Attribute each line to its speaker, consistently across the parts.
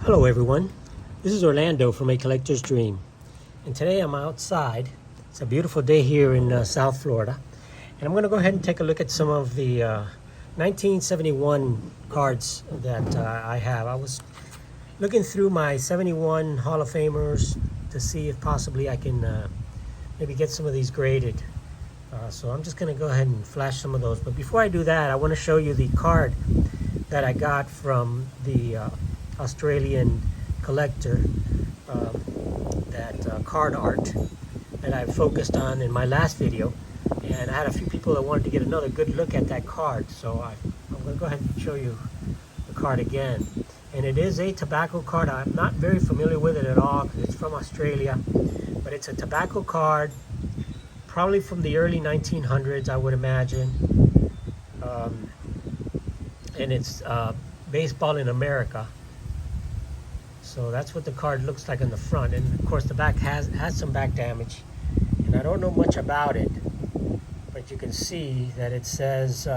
Speaker 1: Hello everyone, this is Orlando from A Collector's Dream, and today I'm outside. It's a beautiful day here in South Florida, and I'm going to go ahead and take a look at some of the 1971 cards that I have. I was looking through my 71 Hall of Famers to see if possibly I can maybe get some of these graded. So I'm just going to go ahead and flash some of those, but before I do that, I want to show you the card that I got from the Australian collector, that card art that I focused on in my last video, and I had a few people that wanted to get another good look at that card, so I'm going to go ahead and show you the card again. And it is a tobacco card. I'm not very familiar with it at all because it's from Australia, but it's a tobacco card, probably from the early 1900s, I would imagine, and it's baseball in America. So that's what the card looks like on the front, and of course the back has some back damage, and I don't know much about it, but you can see that it says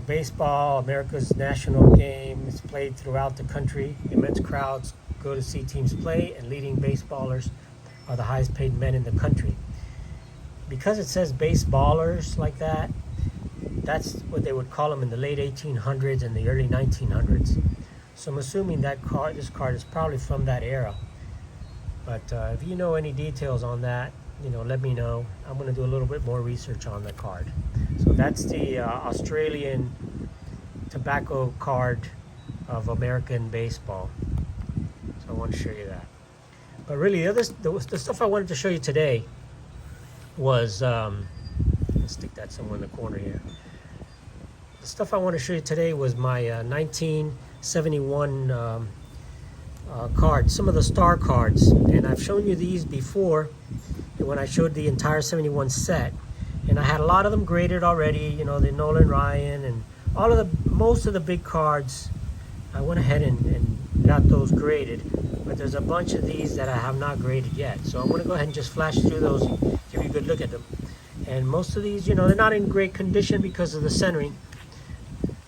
Speaker 1: baseball, America's national game. It's played throughout the country. Immense crowds go to see teams play, and leading baseballers are the highest paid men in the country. Because it says baseballers like that, that's what they would call them in the late 1800s and the early 1900s. So I'm assuming that this card is probably from that era. But if you know any details on that, let me know. I'm going to do a little bit more research on the card. So that's the Australian tobacco card of American baseball. So I want to show you that. But really, the stuff I wanted to show you today was, let's stick that somewhere in the corner here. The stuff I want to show you today was my 1971 cards, some of the star cards, and I've shown you these before when I showed the entire 71 set, and I had a lot of them graded already, the Nolan Ryan and most of the big cards. I went ahead and got those graded, but there's a bunch of these that I have not graded yet, so I'm going to go ahead and just flash through those and give you a good look at them. And most of these, they're not in great condition because of the centering.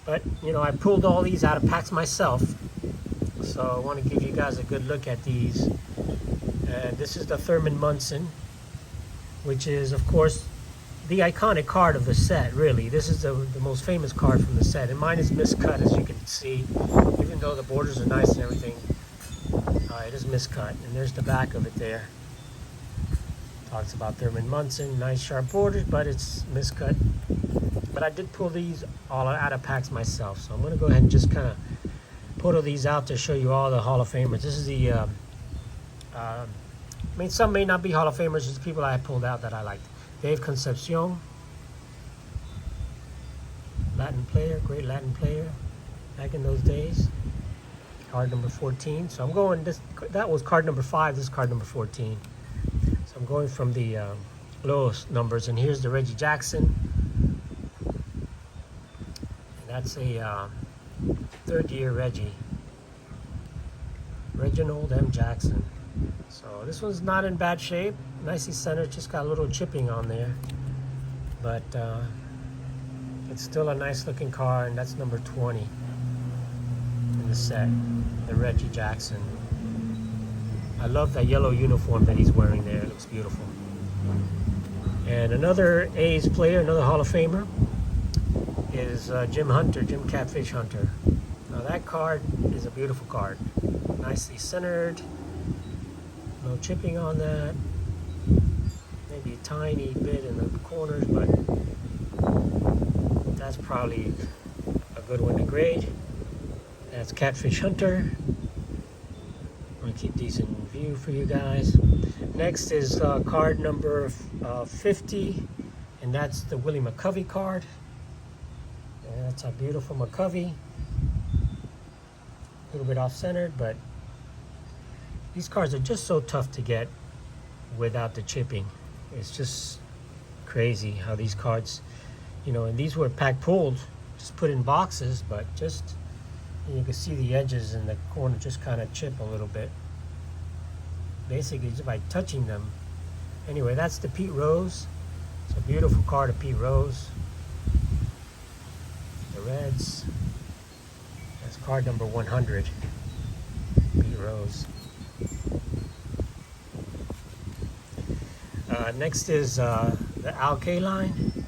Speaker 1: But, I pulled all these out of packs myself, so I want to give you guys a good look at these. And this is the Thurman Munson, which is, of course, the iconic card of the set, really. This is the most famous card from the set, and mine is miscut, as you can see. Even though the borders are nice and everything, it is miscut. And there's the back of it there. Talks about Thurman Munson, nice sharp borders, but it's miscut. But I did pull these all out of packs myself, so I'm going to go ahead and just kind of put all these out to show you all the Hall of Famers. This is the, some may not be Hall of Famers, just people I pulled out that I liked. Dave Concepcion, Latin player, great Latin player back in those days. Card number 14. So I'm going, that was card number 5, this is card number 14. So I'm going from the lowest numbers, and here's the Reggie Jackson. That's a third-year Reggie, Reginald M. Jackson. So this one's not in bad shape, nicely centered, just got a little chipping on there, but it's still a nice-looking card, and that's number 20 in the set, the Reggie Jackson. I love that yellow uniform that he's wearing there. It looks beautiful. And another A's player, another Hall of Famer, is Jim Hunter, Jim Catfish Hunter. Now that card is a beautiful card. Nicely centered. No chipping on that. Maybe a tiny bit in the corners, but that's probably a good one to grade. That's Catfish Hunter. I'm going to keep these in view for you guys. Next is card number 50, and that's the Willie McCovey card. And that's a beautiful McCovey. A little bit off-centered, but these cards are just so tough to get without the chipping. It's just crazy how these cards, and these were pack pulled, just put in boxes, but just, you can see the edges in the corner just kind of chip a little bit. Basically, just by touching them. Anyway, that's the Pete Rose. It's a beautiful card of Pete Rose. The Reds. That's card number 100. rows. Next is the Alkay line.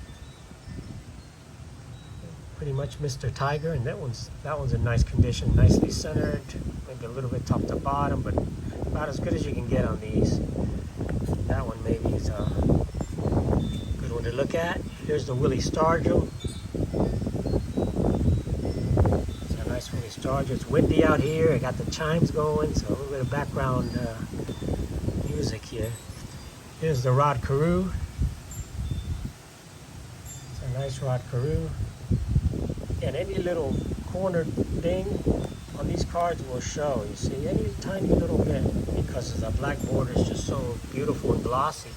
Speaker 1: Pretty much Mr. Tiger, and that one's in nice condition, nicely centered, maybe a little bit top to bottom, but about as good as you can get on these. That one maybe is a good one to look at. Here's the Willie Stargell. It's a nice Willie Stargell. It's windy out here. I got the chimes going, so a little bit of background music here. Here's the Rod Carew. It's a nice Rod Carew. And any little cornered thing on these cards will show. You see, any tiny little bit, because the black border is just so beautiful and glossy.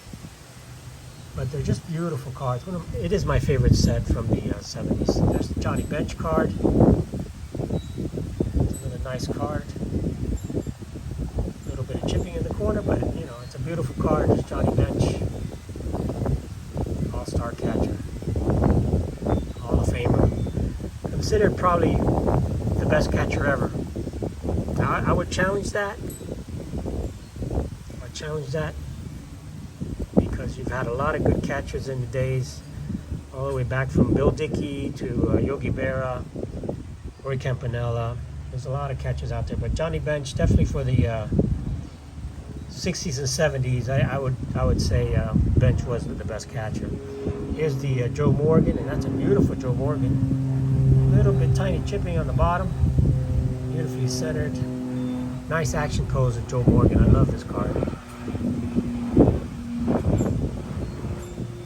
Speaker 1: But they're just beautiful cards. It is my favorite set from the 70s. There's the Johnny Bench card. It's another nice card. A little bit of chipping in the corner, but you know, it's a beautiful card. It's Johnny Bench, All-Star catcher, Hall of Famer. Considered probably the best catcher ever. Now, I would challenge that. Because you've had a lot of good catchers in the days, all the way back from Bill Dickey to Yogi Berra, Roy Campanella. There's a lot of catchers out there, but Johnny Bench definitely for the 60s and 70s. I would say Bench was the best catcher. Here's the Joe Morgan, and that's a beautiful Joe Morgan. Little bit tiny chipping on the bottom, beautifully centered. Nice action pose with Joe Morgan. I love this card.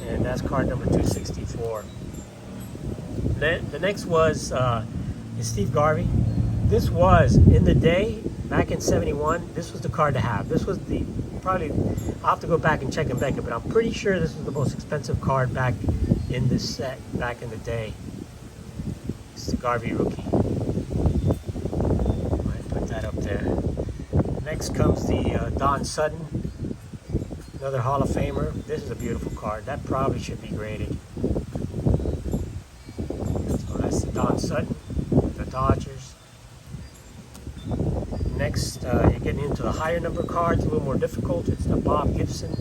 Speaker 1: And that's card number 264. The next was is Steve Garvey. This was, in the day, back in 71, this was the card to have. This was the, probably, I'll have to go back and check and back it, but I'm pretty sure this was the most expensive card back in this set, back in the day. It's the Garvey rookie. Might put that up there. Next comes the Don Sutton, another Hall of Famer. This is a beautiful card. That probably should be graded. So that's the Don Sutton, the Dodgers. Next, you're getting into the higher number cards, a little more difficult. It's the Bob Gibson.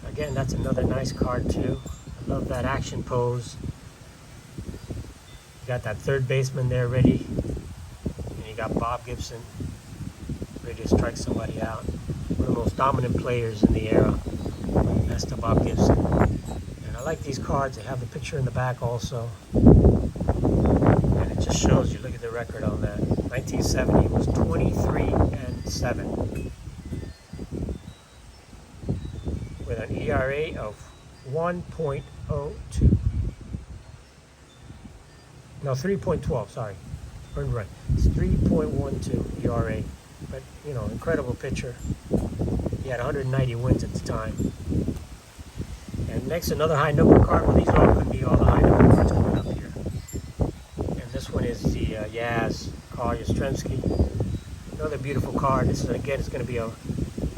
Speaker 1: Again, that's another nice card too. I love that action pose. You got that third baseman there ready, and you got Bob Gibson ready to strike somebody out. One of the most dominant players in the era. That's the Bob Gibson. And I like these cards. They have the picture in the back also. And it just shows you, look at the record on that. 1970 was 23-7. With an ERA of 1.02. No, 3.12, sorry. Earned run. It's 3.12 ERA. But, you know, incredible pitcher. He had 190 wins at the time. And next, another high number card. Well, these are all going to be all the high number cards coming up here. And this one is the Yaz, Carl Yastrzemski. Another beautiful card. This is, again, it's going to be a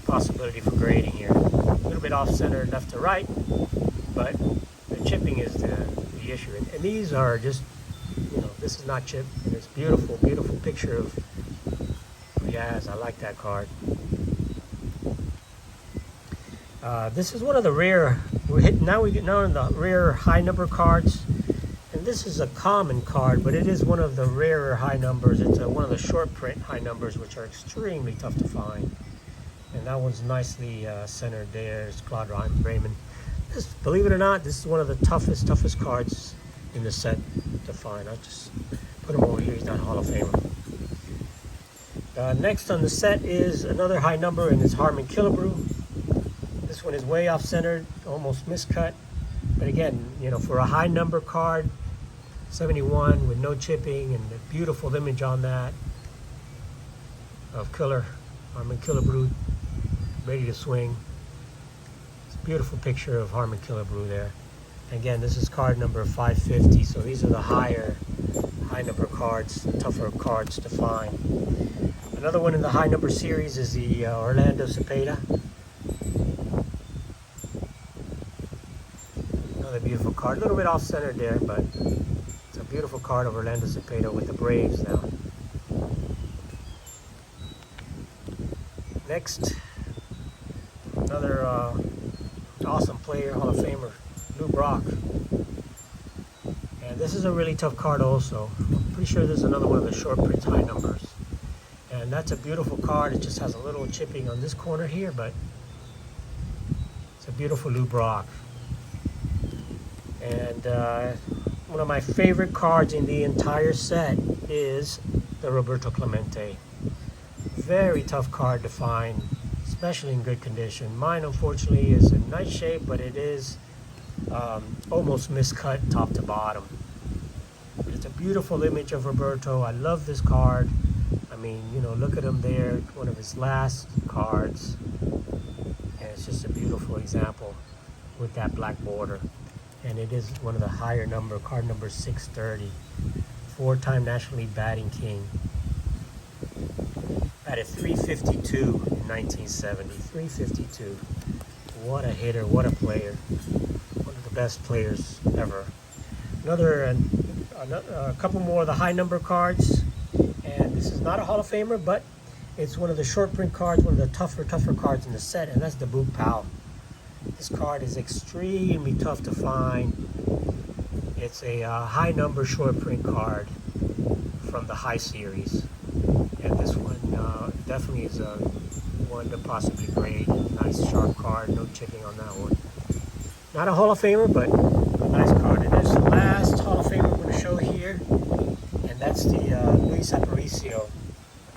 Speaker 1: possibility for grading here. A little bit off center, left to right, but the chipping is the issue. And these are just, you know, this is not chipped, and it's beautiful, beautiful picture of Yaz. I like that card. This is one of the rare. We in the rare high number cards, and this is a common card, but it is one of the rarer high numbers. It's one of the short print high numbers, which are extremely tough to find. And that one's nicely centered there. It's Claude Raymond. This, believe it or not, this is one of the toughest cards in the set to find. I'll just put him over here. He's not a Hall of Famer. Next on the set is another high number, and it's Harmon Killebrew. This one is way off centered, almost miscut. But again, you know, for a high number card, 71 with no chipping, and the beautiful image on that of Harmon Killebrew, ready to swing. It's a beautiful picture of Harmon Killebrew there. Again, this is card number 550, so these are the high number cards, tougher cards to find. Another one in the high number series is the Orlando Cepeda. Another beautiful card, a little bit off center there, but it's a beautiful card of Orlando Cepeda with the Braves now. Next, another awesome player, Hall of Famer, Lou Brock. And this is a really tough card also. I'm pretty sure there's another one of the short prints, high numbers. And that's a beautiful card. It just has a little chipping on this corner here, but it's a beautiful Lou Brock. And one of my favorite cards in the entire set is the Roberto Clemente. Very tough card to find, especially in good condition. Mine, unfortunately, is in nice shape, but it is almost miscut top to bottom. But it's a beautiful image of Roberto. I love this card. I mean, you know, look at him there, one of his last cards. And it's just a beautiful example with that black border. And it is one of the higher number, card number 630. 4-time National League batting king. Batted .352 in 1970. 352. What a hitter, what a player. One of the best players ever. A couple more of the high number cards. And this is not a Hall of Famer, but it's one of the short print cards, one of the tougher cards in the set, and that's the Boog Powell. This card is extremely tough to find. It's a high number short print card from the high series. And this one definitely is one to possibly grade. Nice sharp card, no chipping on that one. Not a Hall of Famer, but a nice card. And there's the last Hall of Famer I'm going to show here. And that's the Luis Aparicio.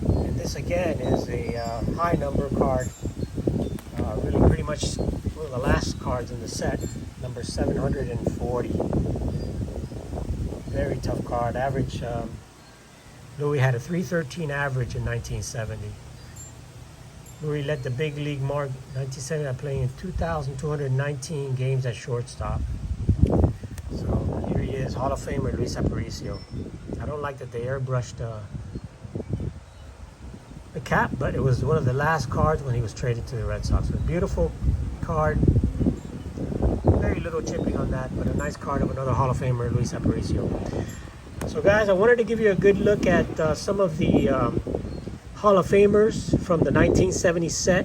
Speaker 1: And this again is a high number card. Really pretty much one of the last cards in the set. Number 740. Very tough card. Average, Louis had a 313 average in 1970. Louis led the big league mark 1970 by playing in 2,219 games at shortstop. So here he is, Hall of Famer Luis Aparicio. I don't like that they airbrushed the cap, but it was one of the last cards when he was traded to the Red Sox. A beautiful card. Very little chipping on that, but a nice card of another Hall of Famer, Luis Aparicio. So guys, I wanted to give you a good look at some of the Hall of Famers from the 1970 set.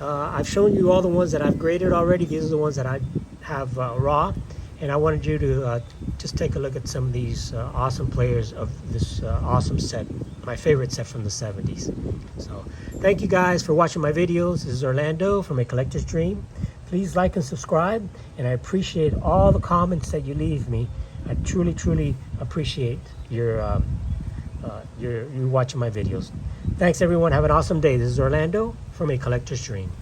Speaker 1: I've shown you all the ones that I've graded already. These are the ones that I have raw. And I wanted you to just take a look at some of these awesome players of this awesome set, my favorite set from the 70s. So thank you guys for watching my videos. This is Orlando from A Collector's Dream. Please like and subscribe, and I appreciate all the comments that you leave me. I truly appreciate your watching my videos. Thanks everyone. Have an awesome day. This is Orlando from A Collector's Dream.